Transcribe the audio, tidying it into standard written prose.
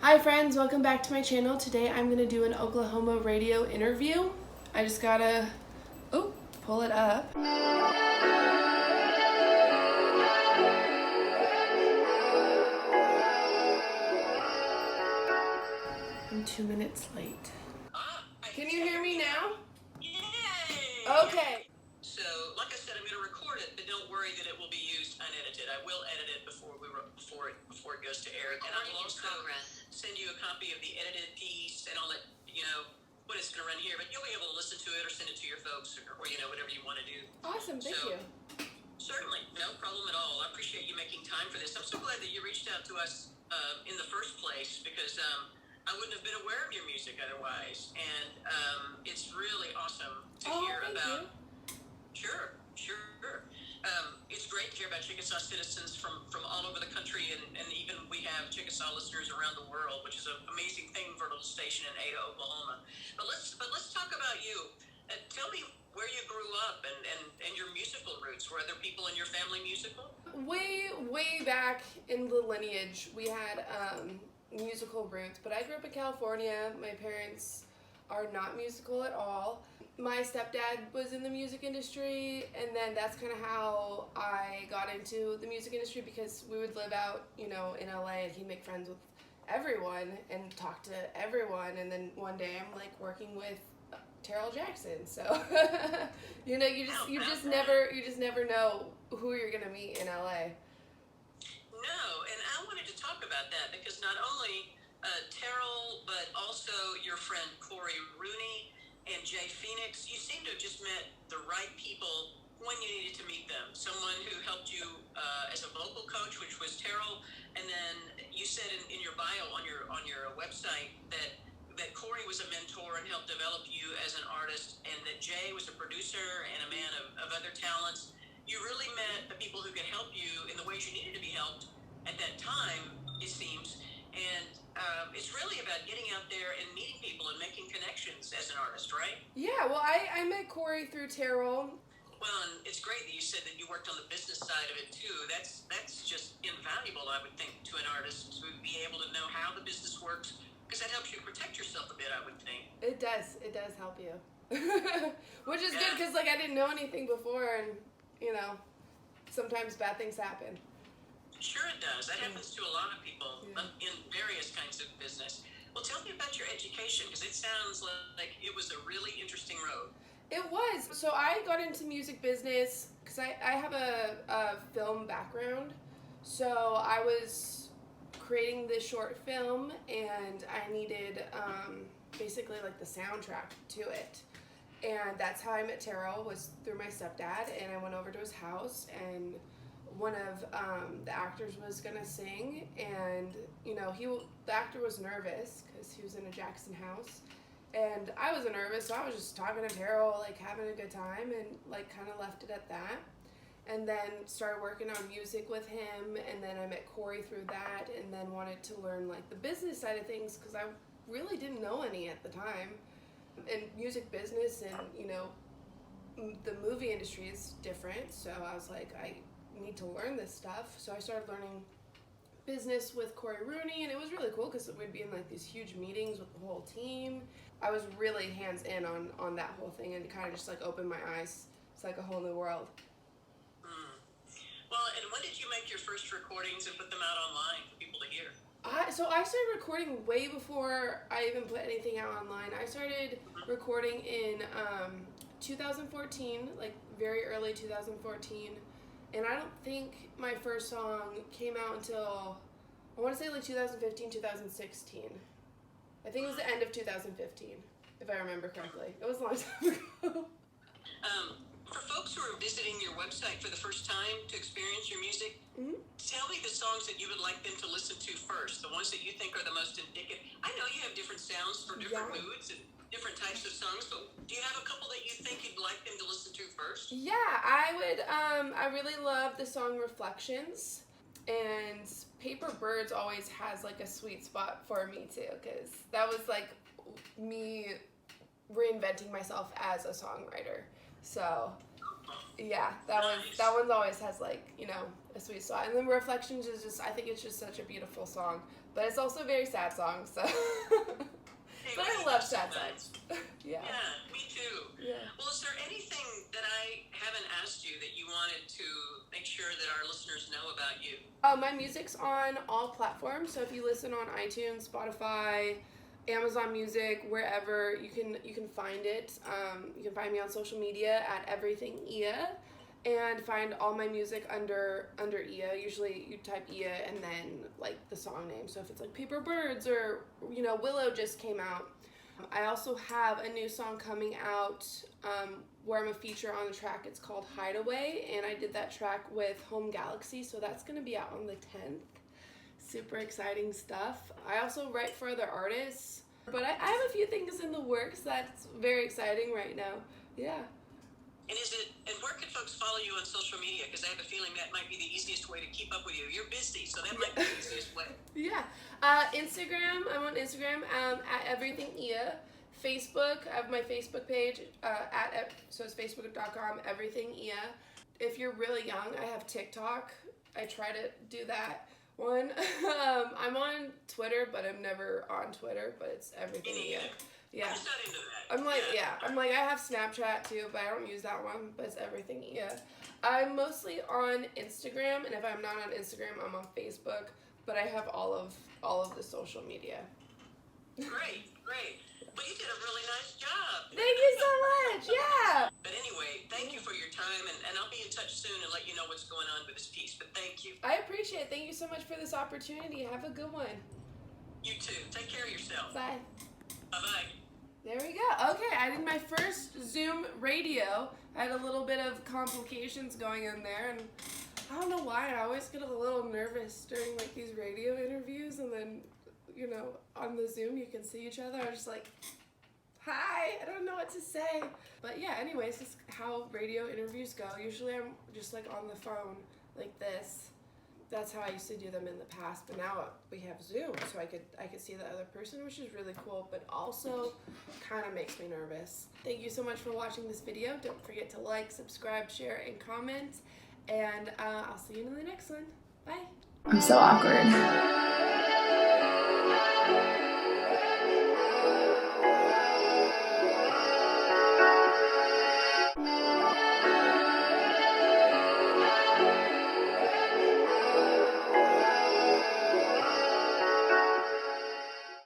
Hi friends, welcome back to my channel. Today I'm going to do an Oklahoma radio interview. I just gotta, pull it up. I'm 2 minutes late. Can you hear me now? Yay! Okay. So, like I said, I'm going to record it, but don't worry that it will be used unedited. I will edit it before it goes to air, and I will also send you a copy of the edited piece, and I'll let you know what it's going to run here. But you'll be able to listen to it or send it to your folks, or whatever you want to do. Awesome, thank you. Certainly, no problem at all. I appreciate you making time for this. I'm so glad that you reached out to us in the first place because I wouldn't have been aware of your music otherwise, and it's really awesome to hear about. Sure. It's great to hear about Chickasaw citizens from all over the country, and even we have Chickasaw listeners around the world, which is an amazing thing for a little station in Ada, Oklahoma. But let's talk about you. Tell me where you grew up and your musical roots. Were other people in your family musical? Way back in the lineage, we had musical roots, but I grew up in California. My parents are not musical at all. My stepdad was in the music industry, and then that's kind of how I got into the music industry because we would live out, in LA, and he'd make friends with everyone and talk to everyone, and then one day I'm like working with Terrell Jackson, so you just never know who you're gonna meet in LA. No, and I wanted to talk about that because not only Terrell, but also your friend Corey Rooney and Jay Phoenix, you seem to have just met the right people when you needed to meet them. Someone who helped you as a vocal coach, which was Terrell, and then you said in your bio on your website that Corey was a mentor and helped develop you as an artist, and that Jay was a producer and a man of other talents. You really met the people who could help you in the ways you needed to be helped at that time, it seems. And it's really about getting out there and meeting people and making connections as an artist, right? Yeah, well, I met Corey through Terrell. Well, and it's great that you said that you worked on the business side of it too. That's just invaluable, I would think, to an artist to be able to know how the business works, because that helps you protect yourself a bit, I would think. It does help you. Which is good because I didn't know anything before, and sometimes bad things happen. Sure it does. That happens to a lot of people in various kinds of business. Well, tell me about your education, because it sounds like it was a really interesting road. It was. So I got into music business because I have a film background. So I was creating this short film, and I needed basically like the soundtrack to it. And that's how I met Terrell, was through my stepdad, and I went over to his house, and one of the actors was gonna sing, and the actor was nervous because he was in a Jackson house, and I was nervous, so I was just talking to Terrell, like having a good time, and like kind of left it at that, and then started working on music with him, and then I met Corey through that, and then wanted to learn like the business side of things because I really didn't know any at the time, and music business and the movie industry is different, so I was like, I need to learn this stuff. So I started learning business with Corey Rooney, and it was really cool because we'd be in like these huge meetings with the whole team. I was really hands in on that whole thing, and it kind of just like opened my eyes. It's like a whole new world. Well, and when did you make your first recordings and put them out online for people to hear? So I started recording way before I even put anything out online. I started recording in 2014, like very early 2014. And I don't think my first song came out until, I want to say like 2015, 2016. I think it was the end of 2015, if I remember correctly. It was a long time ago. For folks who are visiting your website for the first time to experience your music, tell me the songs that you would like them to listen to first, the ones that you think are the most indicative. I know you have different sounds for different moods and different types of songs, but do you have a couple that you think you'd like them to listen to first? Yeah, I would. I really love the song Reflections, and Paper Birds always has like a sweet spot for me too, because that was like me reinventing myself as a songwriter. So yeah, that one always has like, a sweet song. And then Reflections is just, I think it's just such a beautiful song. But it's also a very sad song, so. But I love sad songs. Yeah. Yeah, me too. Yeah. Well, is there anything that I haven't asked you that you wanted to make sure that our listeners know about you? My music's on all platforms, so if you listen on iTunes, Spotify, Amazon Music, wherever, you can find it. You can find me on social media at Everything EYA, and find all my music under EYA. Usually you type EYA and then like the song name. So if it's like Paper Birds or Willow just came out. I also have a new song coming out where I'm a feature on the track. It's called Hideaway, and I did that track with Home Galaxy, so that's going to be out on the 10th. Super exciting stuff. I also write for other artists, but I have a few things in the works that's very exciting right now. Yeah. And where can folks follow you on social media? Because I have a feeling that might be the easiest way to keep up with you. You're busy, so that might be the easiest way. Yeah. Instagram, I'm on Instagram at Everything EYA. Facebook, I have my Facebook page so it's facebook.com, Everything EYA. If you're really young, I have TikTok. I try to do that one. I'm on Twitter, but I'm never on Twitter, but it's Everything EYA. Yeah. I'm just not into that. I'm like, I have Snapchat too, but I don't use that one, but it's Everything EYA. I'm mostly on Instagram, and if I'm not on Instagram, I'm on Facebook, but I have all of the social media. Great. Well, you did a really nice job. Thank you so much, yeah. But anyway, thank you for your time, and I'll be in touch soon and let you know what's going on with this piece, but thank you. I appreciate it. Thank you so much for this opportunity. Have a good one. You too. Take care of yourself. Bye. Bye-bye. There we go. Okay, I did my first Zoom radio. I had a little bit of complications going in there, and I don't know why. I always get a little nervous during like these radio interviews, and then, on the Zoom you can see each other. I was just like, hi, I don't know what to say. But yeah, anyways, this is how radio interviews go. Usually I'm just like on the phone like this. That's how I used to do them in the past, but now we have Zoom, so I could see the other person, which is really cool, but also kind of makes me nervous. Thank you so much for watching this video. Don't forget to like, subscribe, share, and comment, and I'll see you in the next one. Bye. I'm so awkward.